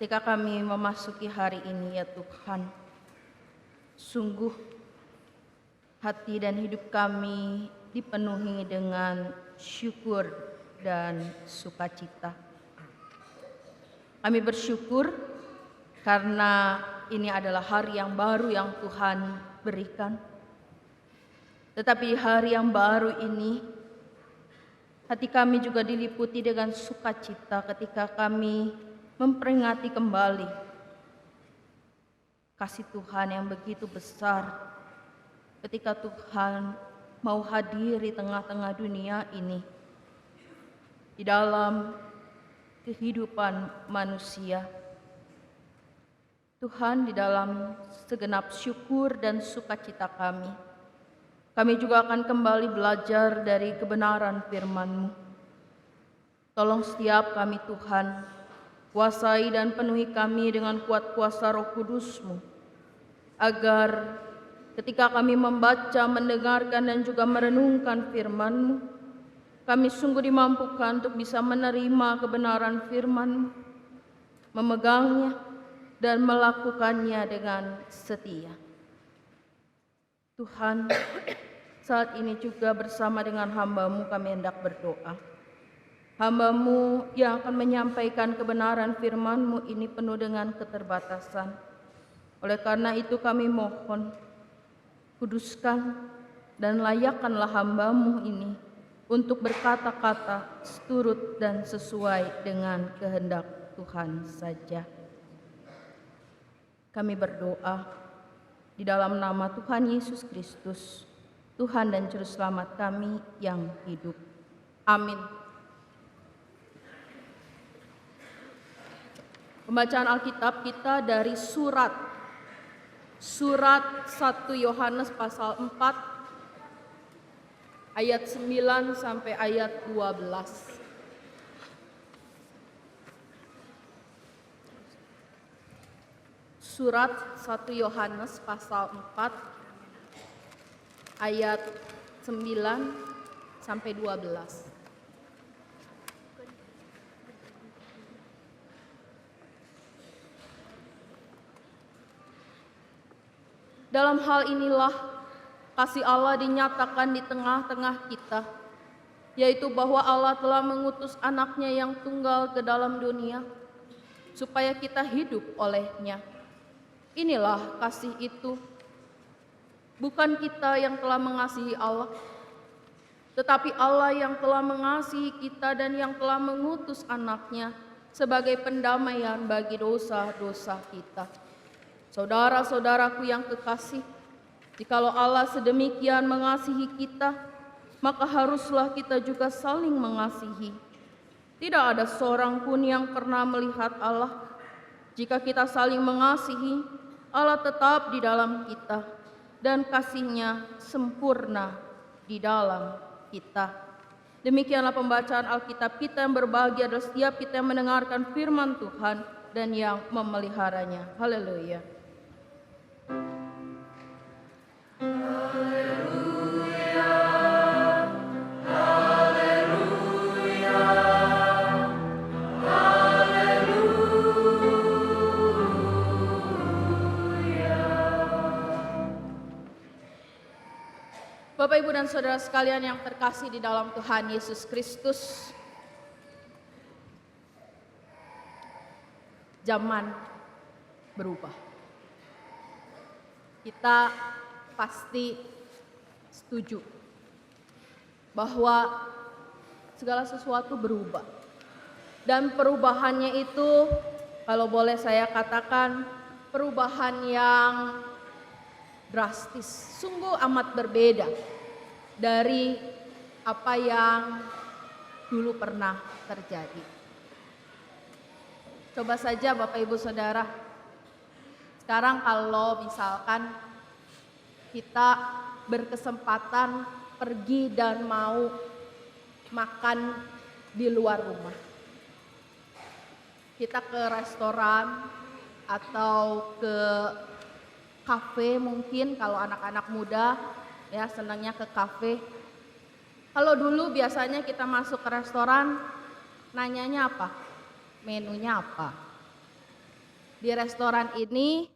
ketika kami memasuki hari ini ya Tuhan, sungguh hati dan hidup kami dipenuhi dengan syukur dan sukacita. Kami bersyukur karena ini adalah hari yang baru yang Tuhan berikan. Tetapi di hari yang baru ini, hati kami juga diliputi dengan sukacita ketika kami memperingati kembali kasih Tuhan yang begitu besar. Ketika Tuhan mau hadir di tengah-tengah dunia ini, di dalam kehidupan manusia. Tuhan, di dalam segenap syukur dan sukacita kami juga akan kembali belajar dari kebenaran firman-Mu. Tolong setiap kami Tuhan, kuasai dan penuhi kami dengan kuat kuasa Roh Kudus-Mu, agar ketika kami membaca, mendengarkan dan juga merenungkan firman-Mu, kami sungguh dimampukan untuk bisa menerima kebenaran firman-Mu, memegangnya dan melakukannya dengan setia. Tuhan, saat ini juga bersama dengan hamba-Mu kami hendak berdoa. Hamba-Mu yang akan menyampaikan kebenaran firman-Mu ini penuh dengan keterbatasan. Oleh karena itu kami mohon, kuduskan dan layakkanlah hamba-Mu ini untuk berkata-kata seturut dan sesuai dengan kehendak Tuhan saja. Kami berdoa di dalam nama Tuhan Yesus Kristus, Tuhan dan Juru Selamat kami yang hidup. Amin. Pembacaan Alkitab kita dari surat 1 Yohanes pasal 4 ayat 9 sampai ayat 12. Surat 1 Yohanes pasal 4 ayat 9 sampai 12. Dalam hal inilah kasih Allah dinyatakan di tengah-tengah kita, yaitu bahwa Allah telah mengutus anaknya yang tunggal ke dalam dunia, supaya kita hidup olehnya. Inilah kasih itu, bukan kita yang telah mengasihi Allah, tetapi Allah yang telah mengasihi kita dan yang telah mengutus anaknya sebagai pendamaian bagi dosa-dosa kita. Saudara-saudaraku yang kekasih, jikalau Allah sedemikian mengasihi kita, maka haruslah kita juga saling mengasihi. Tidak ada seorang pun yang pernah melihat Allah. Jika kita saling mengasihi, Allah tetap di dalam kita, dan kasih-Nya sempurna di dalam kita. Demikianlah pembacaan Alkitab kita. Yang berbahagia adalah setiap kita yang mendengarkan firman Tuhan dan yang memeliharanya. Haleluya. Bapak, Ibu, dan Saudara sekalian yang terkasih di dalam Tuhan Yesus Kristus, zaman berubah. Kita pasti setuju bahwa segala sesuatu berubah. Dan perubahannya itu, kalau boleh saya katakan, perubahan yang drastis, sungguh amat berbeda dari apa yang dulu pernah terjadi. Coba saja Bapak Ibu Saudara, sekarang kalau misalkan kita berkesempatan pergi dan mau makan di luar rumah, kita ke restoran atau ke kafe, mungkin kalau anak-anak muda ya senangnya ke kafe. Kalau dulu biasanya kita masuk ke restoran, nanyanya apa? Menunya apa? di restoran ini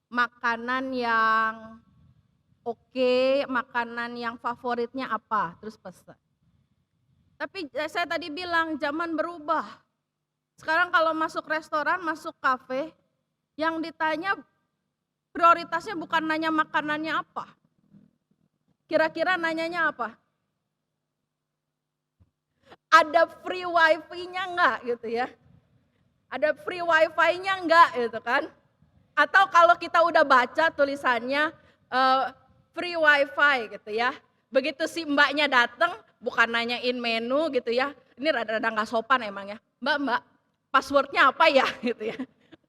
makanan yang oke, makanan yang favoritnya apa, terus pesen. Tapi saya tadi bilang zaman berubah. Sekarang kalau masuk restoran, masuk kafe, yang ditanya prioritasnya bukan nanya makanannya apa. Kira-kira nanyanya apa? Ada free wifi-nya enggak gitu ya. Ada free wifi-nya enggak gitu kan. Atau kalau kita udah baca tulisannya free wifi gitu ya. Begitu si mbaknya datang, bukan nanyain menu gitu ya. Ini rada-rada gak sopan emang ya. Mbak, passwordnya apa ya gitu ya.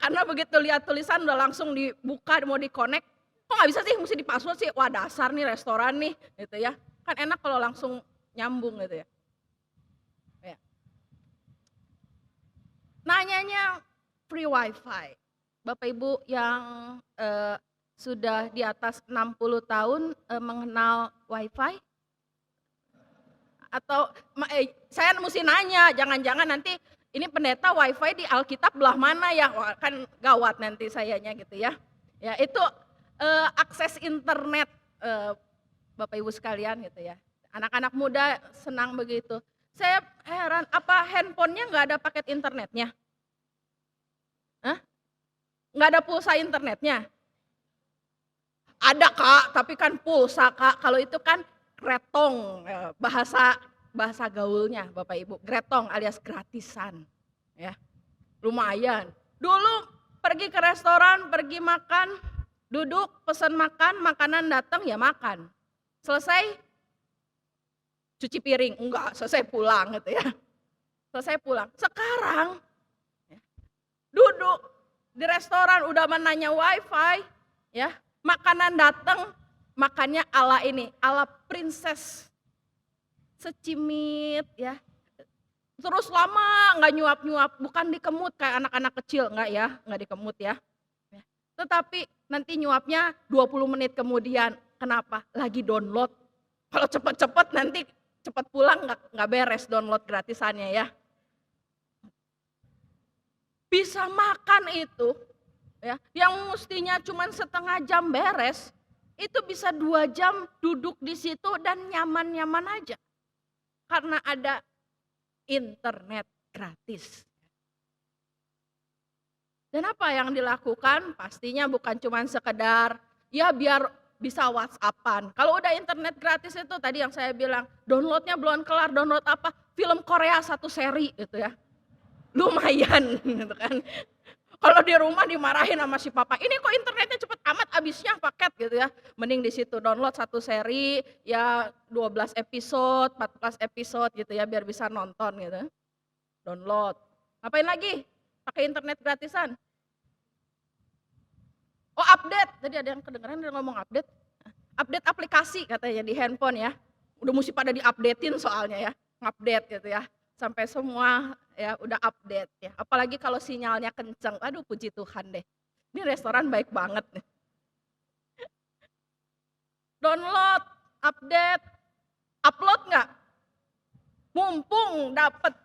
Karena begitu lihat tulisan udah langsung dibuka, mau di-connect. Kok gak bisa sih, mesti di password sih. Wah dasar nih restoran nih gitu ya. Kan enak kalau langsung nyambung gitu ya. Nanyanya free wifi. Bapak Ibu yang sudah di atas 60 tahun mengenal wifi? Atau saya mesti nanya, jangan-jangan nanti ini pendeta wifi di Alkitab belah mana ya? Wah, kan gawat nanti sayanya gitu ya. Ya itu akses internet Bapak Ibu sekalian gitu ya. Anak-anak muda senang begitu. Saya heran, apa handphonenya nggak ada paket internetnya? Hah? Nggak ada pulsa internetnya? Ada Kak, tapi kan pulsa Kak. Kalau itu kan gretong, bahasa gaulnya Bapak Ibu. Gretong alias gratisan. Ya, lumayan. Dulu pergi ke restoran, pergi makan, duduk, pesan makan, makanan datang ya makan. Selesai cuci piring, enggak, selesai pulang gitu ya. Selesai pulang. Sekarang duduk di restoran udah menanya wifi, ya makanan datang, makannya ala ini, ala princess, secimit ya. Terus lama nggak nyuap-nyuap, bukan dikemut kayak anak-anak kecil, nggak dikemut ya. Tetapi nanti nyuapnya 20 menit kemudian. Kenapa? Lagi download. Kalau cepet-cepet nanti cepet pulang nggak beres download gratisannya ya. Bisa makan itu ya, yang mestinya cuma setengah jam beres, itu bisa 2 jam duduk di situ dan nyaman-nyaman aja. Karena ada internet gratis. Dan apa yang dilakukan? Pastinya bukan cuma sekedar ya biar bisa WhatsApp-an. Kalau udah internet gratis itu tadi yang saya bilang, downloadnya belum kelar, download apa? Film Korea 1 seri gitu ya. Lumayan gitu kan. Kalau di rumah dimarahin sama si papa, ini kok internetnya cepet amat habisnya paket gitu ya. Mending di situ download 1 seri ya 12 episode, 14 episode gitu ya biar bisa nonton gitu. Download. Ngapain lagi? Pakai internet gratisan. Oh update, tadi ada yang kedengeran dia ngomong update. Update aplikasi katanya di handphone ya. Udah mesti pada di-updatein soalnya ya. Update gitu ya. Sampai semua ya udah update ya. Apalagi kalau sinyalnya kenceng. Aduh puji Tuhan deh. Ini restoran baik banget nih. Download, update, upload nggak? Mumpung dapet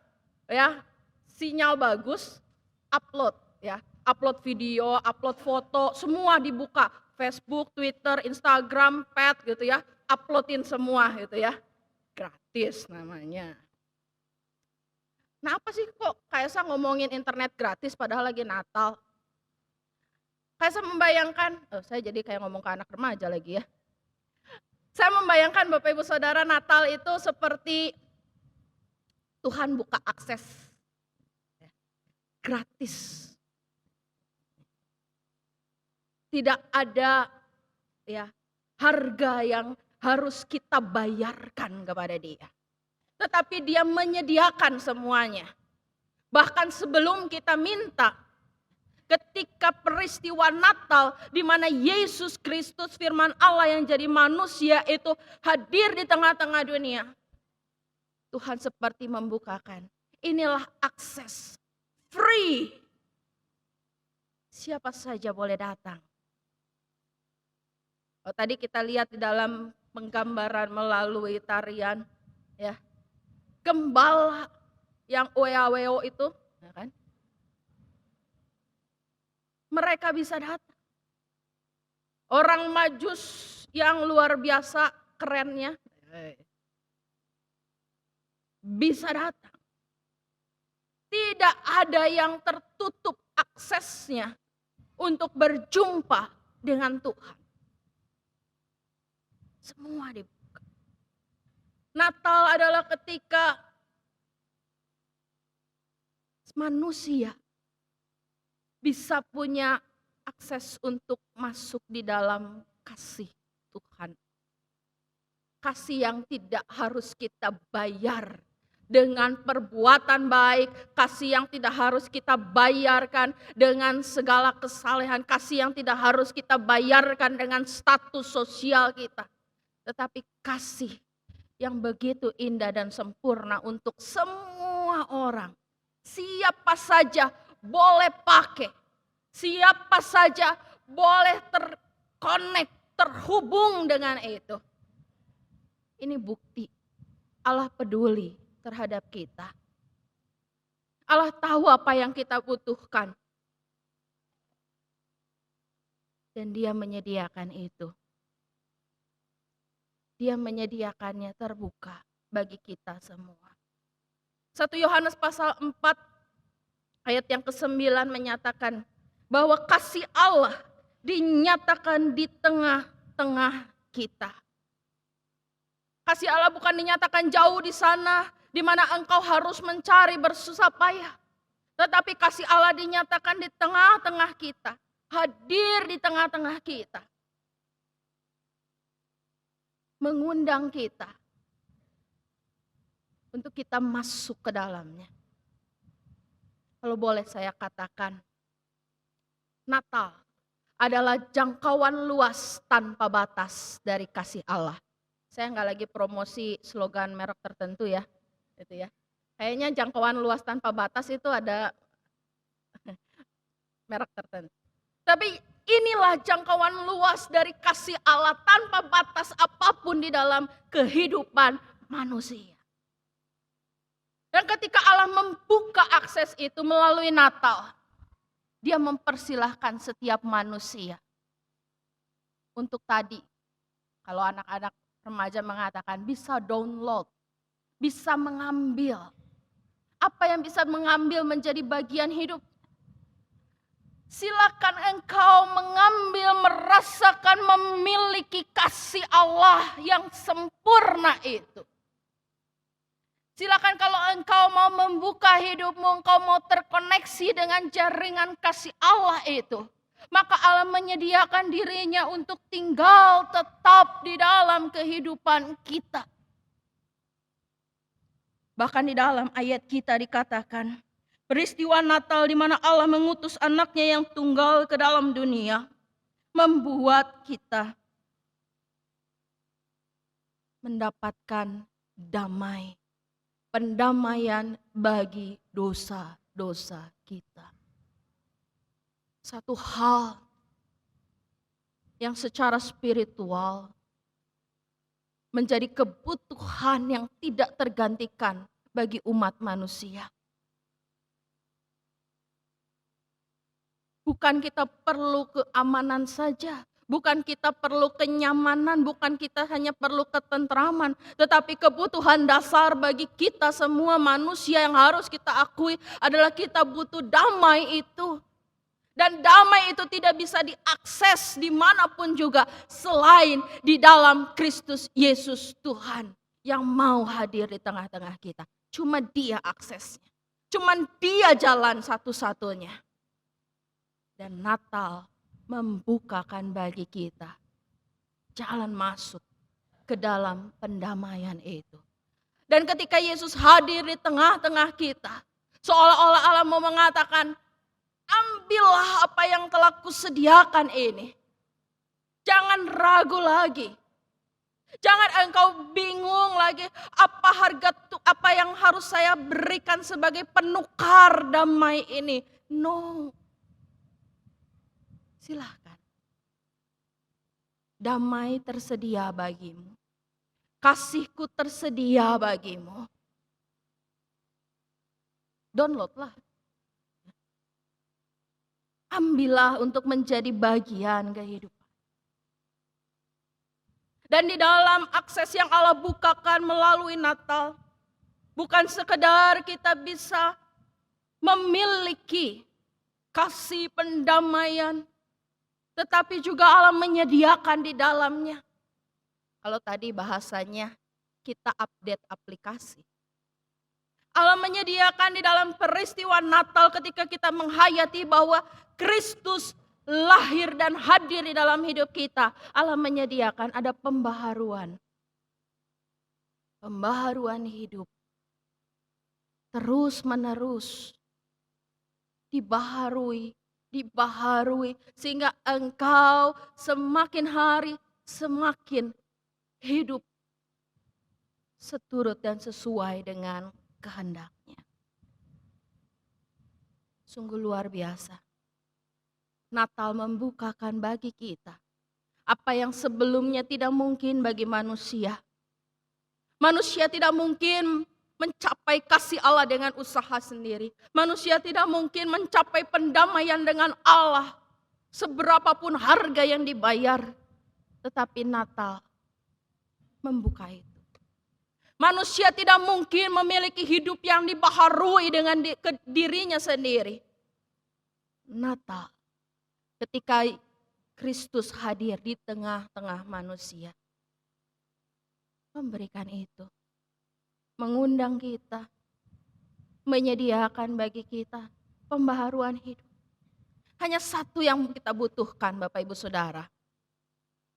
ya sinyal bagus, upload ya. Upload video, upload foto, semua dibuka. Facebook, Twitter, Instagram, Pet gitu ya. Uploadin semua gitu ya. Gratis namanya. Nah apa sih kok Kaisa ngomongin internet gratis padahal lagi Natal? Kaisa membayangkan, saya jadi kayak ngomong ke anak remaja lagi ya. Saya membayangkan Bapak Ibu Saudara Natal itu seperti Tuhan buka akses gratis. Tidak ada ya harga yang harus kita bayarkan kepada Dia. Tetapi Dia menyediakan semuanya. Bahkan sebelum kita minta, ketika peristiwa Natal di mana Yesus Kristus firman Allah yang jadi manusia itu hadir di tengah-tengah dunia. Tuhan seperti membukakan, inilah akses free. Siapa saja boleh datang. Oh, tadi kita lihat di dalam penggambaran melalui tarian ya. Gembala yang oya-weo itu, ya kan? mereka bisa datang. Orang Majus yang luar biasa kerennya bisa datang. Tidak ada yang tertutup aksesnya untuk berjumpa dengan Tuhan. Semua dibuka. Natal adalah ketika manusia bisa punya akses untuk masuk di dalam kasih Tuhan. Kasih yang tidak harus kita bayar dengan perbuatan baik, kasih yang tidak harus kita bayarkan dengan segala kesalehan, kasih yang tidak harus kita bayarkan dengan status sosial kita. Tetapi kasih yang begitu indah dan sempurna untuk semua orang. Siapa saja boleh pakai, siapa saja boleh terkonek, terhubung dengan itu. Ini bukti Allah peduli terhadap kita. Allah tahu apa yang kita butuhkan. Dan Dia menyediakan itu. Dia menyediakannya terbuka bagi kita semua. 1 Yohanes pasal 4 ayat yang ke-9 menyatakan bahwa kasih Allah dinyatakan di tengah-tengah kita. Kasih Allah bukan dinyatakan jauh di sana, di mana engkau harus mencari bersusah payah. Tetapi kasih Allah dinyatakan di tengah-tengah kita, hadir di tengah-tengah kita. Mengundang kita untuk kita masuk ke dalamnya. Kalau boleh saya katakan, Natal adalah jangkauan luas tanpa batas dari kasih Allah. Saya nggak lagi promosi slogan merek tertentu ya, gitu ya. Kayaknya jangkauan luas tanpa batas itu ada merek tertentu. Tapi inilah jangkauan luas dari kasih Allah tanpa batas apapun di dalam kehidupan manusia. Dan ketika Allah membuka akses itu melalui Natal, Dia mempersilahkan setiap manusia untuk tadi, kalau anak-anak remaja mengatakan bisa download, bisa mengambil. Apa yang bisa mengambil menjadi bagian hidup? Silakan engkau mengambil, merasakan, memiliki kasih Allah yang sempurna itu. Silakan kalau engkau mau membuka hidupmu, engkau mau terkoneksi dengan jaringan kasih Allah itu. Maka Allah menyediakan dirinya untuk tinggal tetap di dalam kehidupan kita. Bahkan di dalam ayat kita dikatakan, peristiwa Natal di mana Allah mengutus anaknya yang tunggal ke dalam dunia, membuat kita mendapatkan damai, pendamaian bagi dosa-dosa kita. Satu hal yang secara spiritual menjadi kebutuhan yang tidak tergantikan bagi umat manusia. Bukan kita perlu keamanan saja, bukan kita perlu kenyamanan, bukan kita hanya perlu ketentraman, tetapi kebutuhan dasar bagi kita semua manusia yang harus kita akui adalah kita butuh damai itu. Dan damai itu tidak bisa diakses dimanapun juga selain di dalam Kristus Yesus Tuhan yang mau hadir di tengah-tengah kita. Cuma Dia aksesnya, cuma Dia jalan satu-satunya. Dan Natal membukakan bagi kita jalan masuk ke dalam pendamaian itu. Dan ketika Yesus hadir di tengah-tengah kita, seolah-olah Allah mau mengatakan, ambillah apa yang telah kusediakan ini. Jangan ragu lagi. Jangan engkau bingung lagi apa yang harus saya berikan sebagai penukar damai ini. No. Silahkan. Damai tersedia bagimu. Kasihku tersedia bagimu. Downloadlah. Ambillah untuk menjadi bagian kehidupan. Dan di dalam akses yang Allah bukakan melalui Natal, bukan sekedar kita bisa memiliki kasih pendamaian, tetapi juga Allah menyediakan di dalamnya. Kalau tadi bahasanya kita update aplikasi. Allah menyediakan di dalam peristiwa Natal ketika kita menghayati bahwa Kristus lahir dan hadir di dalam hidup kita. Allah menyediakan ada pembaharuan. Pembaharuan hidup. Terus menerus. Dibaharui. Sehingga engkau semakin hari semakin hidup seturut dan sesuai dengan kehendaknya. Sungguh luar biasa. Natal membukakan bagi kita apa yang sebelumnya tidak mungkin bagi manusia. Manusia tidak mungkin mencapai kasih Allah dengan usaha sendiri. Manusia tidak mungkin mencapai pendamaian dengan Allah seberapapun harga yang dibayar. Tetapi Natal membuka itu. Manusia tidak mungkin memiliki hidup yang dibaharui dengan dirinya sendiri. Natal, ketika Kristus hadir di tengah-tengah manusia, memberikan itu, mengundang kita, menyediakan bagi kita pembaharuan hidup. Hanya satu yang kita butuhkan, Bapak Ibu Saudara,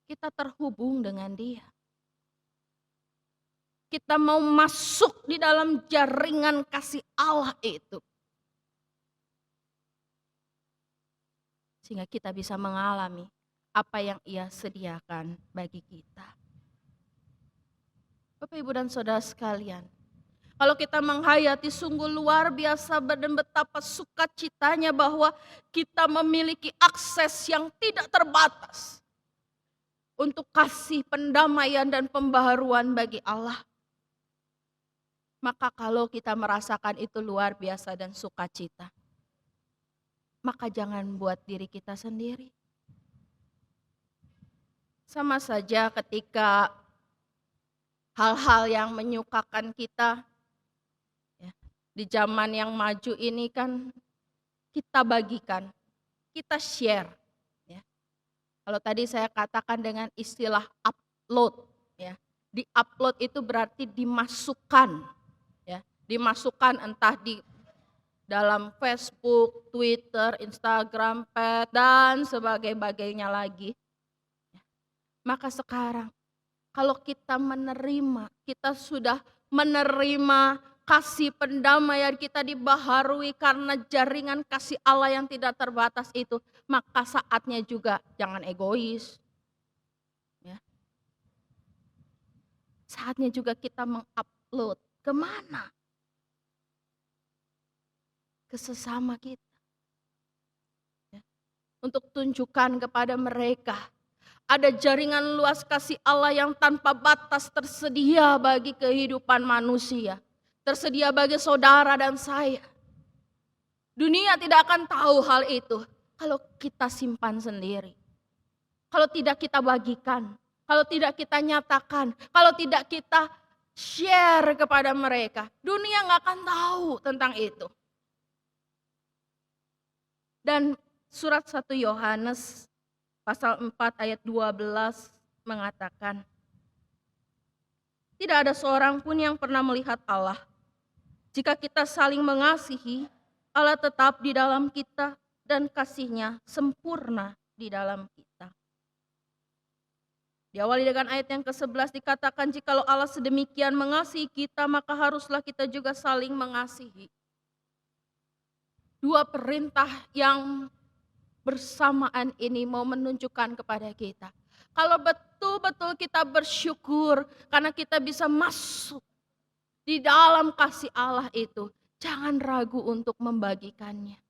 kita terhubung dengan Dia. Kita mau masuk di dalam jaringan kasih Allah itu. Sehingga kita bisa mengalami apa yang Ia sediakan bagi kita. Bapak, Ibu, dan Saudara sekalian, kalau kita menghayati sungguh luar biasa dan betapa sukacitanya bahwa kita memiliki akses yang tidak terbatas untuk kasih pendamaian dan pembaharuan bagi Allah. Maka kalau kita merasakan itu luar biasa dan sukacita, maka jangan buat diri kita sendiri. Sama saja ketika hal-hal yang menyukakan kita, ya, di zaman yang maju ini kan kita bagikan, kita share. Ya. Kalau tadi saya katakan dengan istilah upload, ya, di upload itu berarti dimasukkan. Dimasukkan entah di dalam Facebook, Twitter, Instagram, Pet, dan sebagainya lagi. Maka sekarang kalau kita menerima, kita sudah menerima kasih pendamaian, kita dibaharui karena jaringan kasih Allah yang tidak terbatas itu, maka saatnya juga jangan egois. Ya. Saatnya juga kita mengupload kemana? Ke sesama kita. Ya. Untuk tunjukkan kepada mereka ada jaringan luas kasih Allah yang tanpa batas tersedia bagi kehidupan manusia. Tersedia bagi saudara dan saya. Dunia tidak akan tahu hal itu kalau kita simpan sendiri. Kalau tidak kita bagikan, kalau tidak kita nyatakan, kalau tidak kita share kepada mereka. Dunia gak akan tahu tentang itu. Dan surat 1 Yohanes pasal 4 ayat 12 mengatakan, tidak ada seorang pun yang pernah melihat Allah. Jika kita saling mengasihi, Allah tetap di dalam kita dan kasih-Nya sempurna di dalam kita. Diawali dengan ayat yang ke-11 dikatakan, jikalau Allah sedemikian mengasihi kita, maka haruslah kita juga saling mengasihi. Dua perintah yang bersamaan ini mau menunjukkan kepada kita. Kalau betul-betul kita bersyukur karena kita bisa masuk di dalam kasih Allah itu, jangan ragu untuk membagikannya.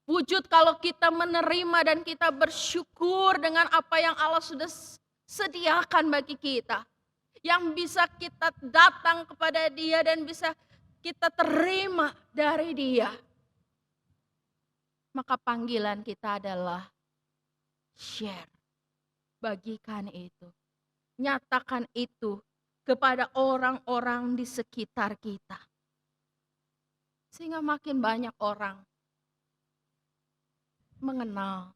Wujud kalau kita menerima dan kita bersyukur dengan apa yang Allah sudah sediakan bagi kita. Yang bisa kita datang kepada Dia dan bisa kita terima dari Dia. Maka panggilan kita adalah share, bagikan itu, nyatakan itu kepada orang-orang di sekitar kita. Sehingga makin banyak orang mengenal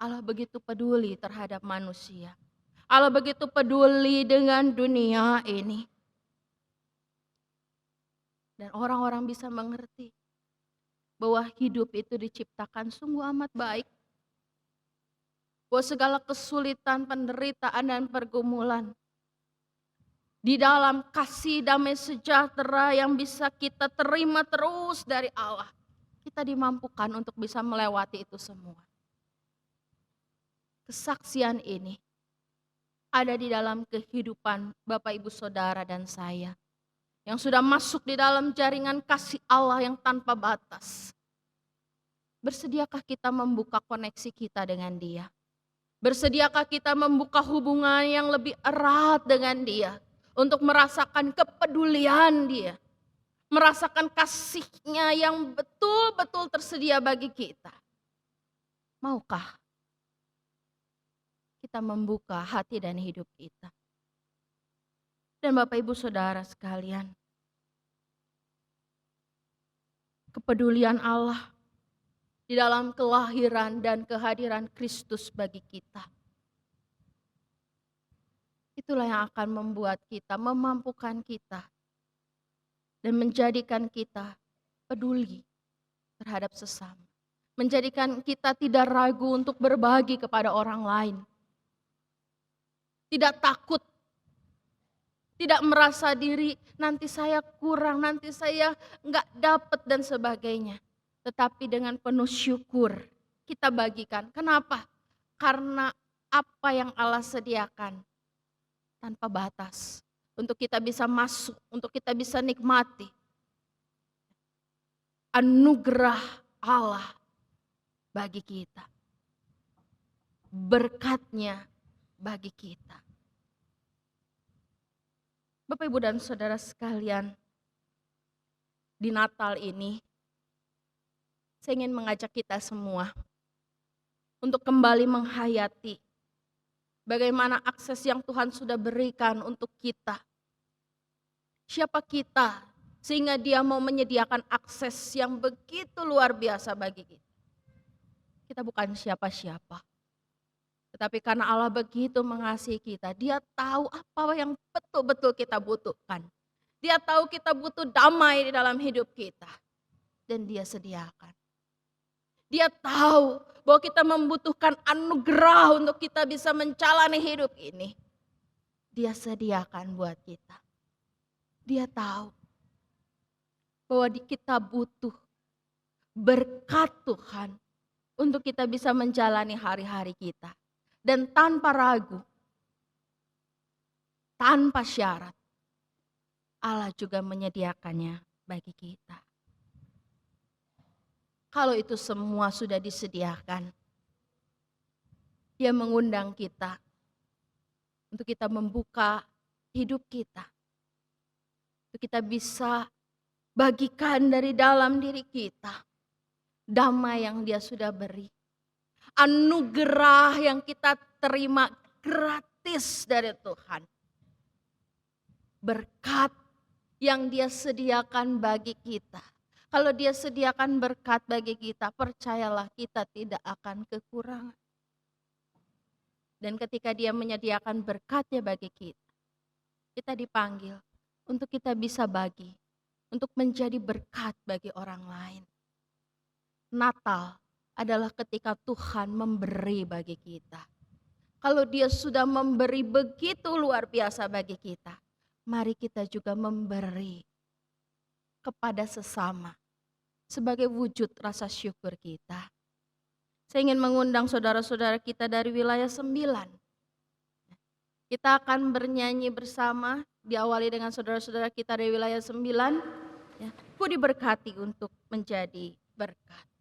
Allah begitu peduli terhadap manusia. Allah begitu peduli dengan dunia ini. Dan orang-orang bisa mengerti bahwa hidup itu diciptakan sungguh amat baik. Bahwa segala kesulitan, penderitaan, dan pergumulan di dalam kasih damai sejahtera yang bisa kita terima terus dari Allah, kita dimampukan untuk bisa melewati itu semua. Kesaksian ini ada di dalam kehidupan Bapak Ibu Saudara dan saya, yang sudah masuk di dalam jaringan kasih Allah yang tanpa batas. Bersediakah kita membuka koneksi kita dengan Dia? Bersediakah kita membuka hubungan yang lebih erat dengan Dia? Untuk merasakan kepedulian Dia. Merasakan kasih-Nya yang betul-betul tersedia bagi kita. Maukah kita membuka hati dan hidup kita? Dan Bapak Ibu Saudara sekalian, kepedulian Allah di dalam kelahiran dan kehadiran Kristus bagi kita, itulah yang akan membuat kita, memampukan kita, dan menjadikan kita peduli terhadap sesama. Menjadikan kita tidak ragu untuk berbagi kepada orang lain. Tidak takut, tidak merasa diri nanti saya kurang, nanti saya nggak dapat dan sebagainya. Tetapi dengan penuh syukur kita bagikan. Kenapa? Karena apa yang Allah sediakan tanpa batas. Untuk kita bisa masuk, untuk kita bisa nikmati anugerah Allah bagi kita. Berkatnya bagi kita. Bapak, Ibu, dan Saudara sekalian, di Natal ini saya ingin mengajak kita semua untuk kembali menghayati bagaimana akses yang Tuhan sudah berikan untuk kita. Siapa kita sehingga Dia mau menyediakan akses yang begitu luar biasa bagi kita. Kita bukan siapa-siapa. Tetapi karena Allah begitu mengasihi kita, Dia tahu apa yang betul-betul kita butuhkan. Dia tahu kita butuh damai di dalam hidup kita. Dan Dia sediakan. Dia tahu bahwa kita membutuhkan anugerah untuk kita bisa menjalani hidup ini. Dia sediakan buat kita. Dia tahu bahwa kita butuh berkat Tuhan untuk kita bisa menjalani hari-hari kita. Dan tanpa ragu, tanpa syarat, Allah juga menyediakannya bagi kita. Kalau itu semua sudah disediakan, Dia mengundang kita untuk kita membuka hidup kita. Untuk kita bisa bagikan dari dalam diri kita damai yang Dia sudah beri. Anugerah yang kita terima gratis dari Tuhan. Berkat yang Dia sediakan bagi kita. Kalau Dia sediakan berkat bagi kita, percayalah kita tidak akan kekurangan. Dan ketika Dia menyediakan berkatnya bagi kita, kita dipanggil untuk kita bisa bagi, untuk menjadi berkat bagi orang lain. Natal adalah ketika Tuhan memberi bagi kita. Kalau Dia sudah memberi begitu luar biasa bagi kita, mari kita juga memberi kepada sesama sebagai wujud rasa syukur kita. Saya ingin mengundang saudara-saudara kita dari wilayah 9. Kita akan bernyanyi bersama, diawali dengan saudara-saudara kita dari wilayah 9. Ya, ku diberkati untuk menjadi berkat.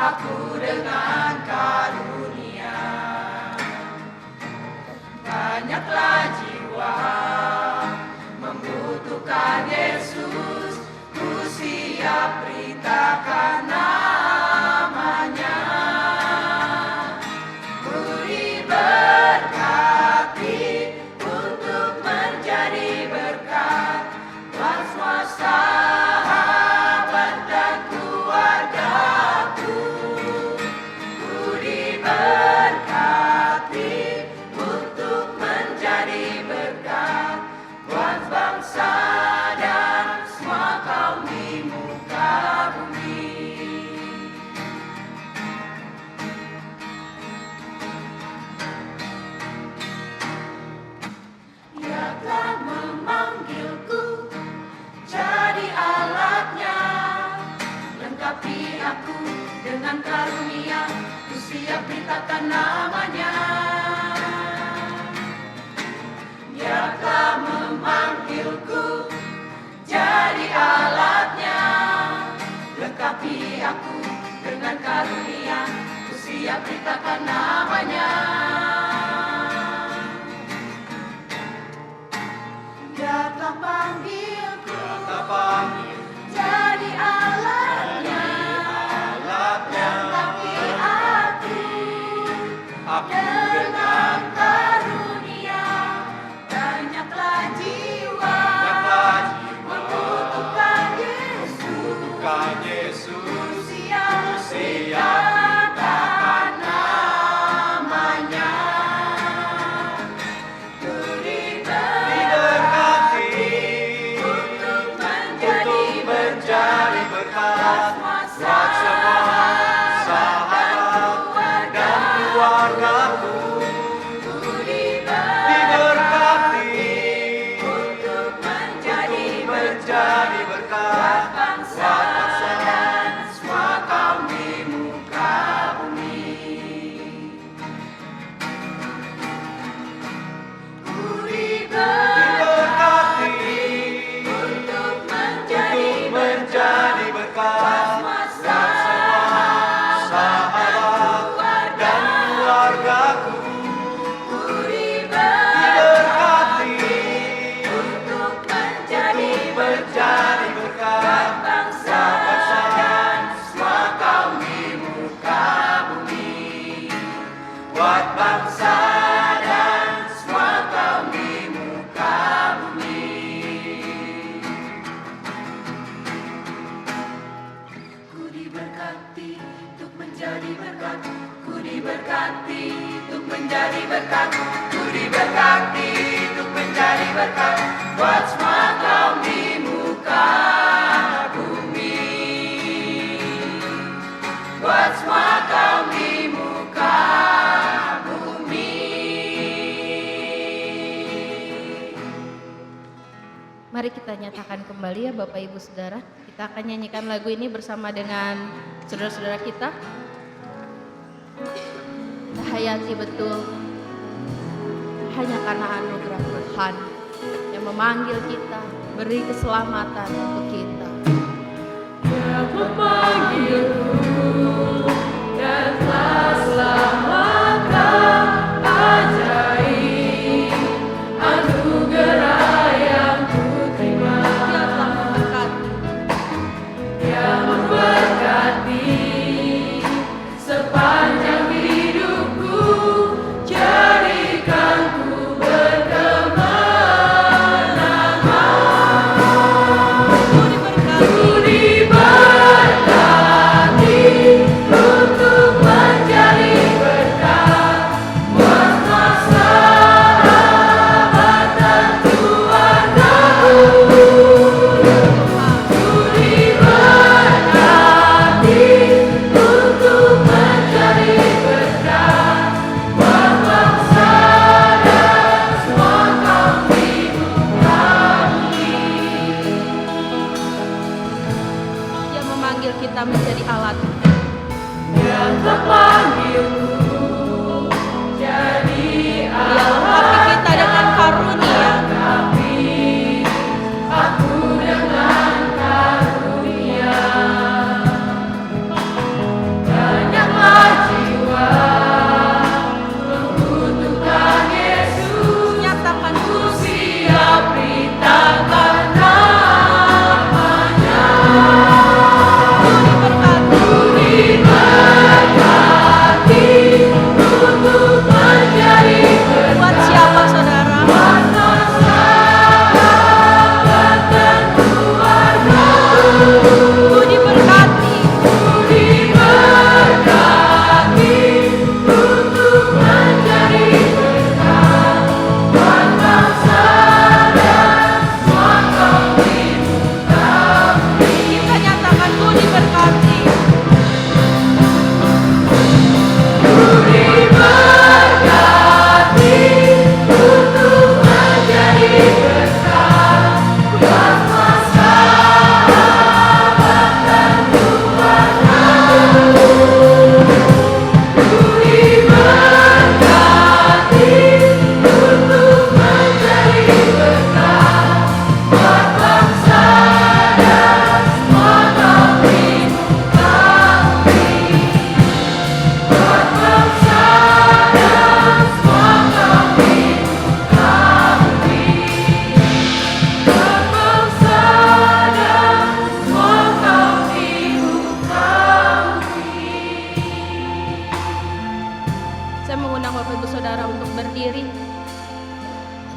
aku dengan karunia. Banyaklah jiwa membutuhkan Yesus, ku siap beritakan namanya. Ku diberkati untuk menjadi berkat buat semua sahabat dan keluargaku. Ku diberkati untuk menjadi berkat buat bangsa dan semua kaum di muka bumi. Dia telah memanggilku jadi alatnya, lengkapi aku dengan karunia, ku siap beritakan namanya. Dia telah memanggilku jadi alatnya, lengkapi aku dengan karunia, ku siap beritakan namanya. Dia telah panggilku jadi alatnya, lengkapi aku dengan karunia. Banyaklah jiwa membutuhkan Yesus, siap beritakan namanya. Ku diberkati untuk menjadi berkat buat semua sahabat dan keluargaku. Ku diberkati untuk menjadi berkat bangsa dan semua kaum di muka bumi. Ku diberkati untuk menjadi berkat buat semua sahabat dan keluargaku. Ku diberkati untuk menjadi berkat bangsa dan semua kaum di muka bumi. Buat bangsa dan semua kaum di muka bumi. Ku diberkati untuk menjadi berkat, ku diberkati untuk menjadi berkat, ku diberkati untuk menjadi berkat buat semua kaum di muka bumi. Buat semua kaum di muka bumi. Mari kita nyatakan kembali ya Bapak Ibu Saudara. Kita akan nyanyikan lagu ini bersama dengan saudara-saudara kita. Kita hayati betul hanya karena anugerah Tuhan yang memanggil kita, beri keselamatan untuk kita. Yang memanggilku dan telah selamatkan, ajaib anugerah yang ku terima. Dia telah memberkati, Dia memberkati sepanjang hidupku, jadikanku berkemenangan. Ku diberkati untuk menjadi berkat buat sahabat dan keluargaku. Ku diberkati untuk menjadi berkat buat bangsa dan semua kaum di muka bumi. Dia memanggil kita menjadi alat. Yang terpanggilku jadi Dia lengkapi kita dengan karunia. lengkapi aku dengan karunia.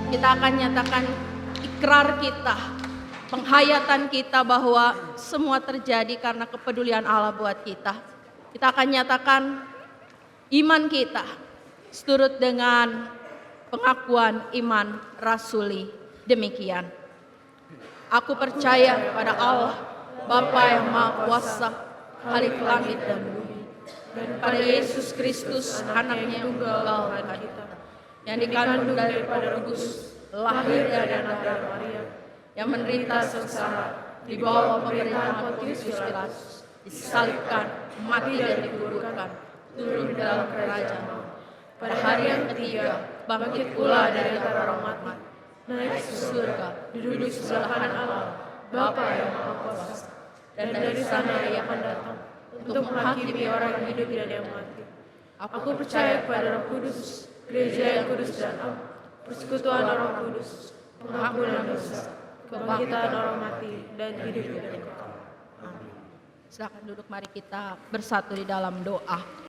kita akan nyatakan ikrar kita, penghayatan kita bahwa semua terjadi karena kepedulian Allah buat kita. Kita akan nyatakan iman kita seturut dengan pengakuan iman rasuli. Demikian. Aku percaya pada Allah, Bapa yang Maha Kuasa, Khalik langit dan bumi, dan pada Yesus Kristus, anaknya yang tunggal bagi kita, yang dikandung daripada Kudus, lahir dari anak Maria, yang menderita sengsara di bawah pemerintahan Pontius Pilatus, disalibkan, mati dan dikuburkan, turun dalam kerajaan. Pada hari yang ketiga, bangkit pula dari antara orang mati, naik ke surga, duduk sebelah kanan Allah, Bapa yang Maha Kuasa, dan dari sana Ia akan datang untuk menghakimi orang yang hidup dan yang mati. Aku percaya kepada Roh Kudus, gereja yang kudus dan am, persekutuan orang kudus, pengampunan dosa, kebangkitan orang mati, dan hidup yang kekal. Amin. Silakan duduk, mari kita bersatu di dalam doa.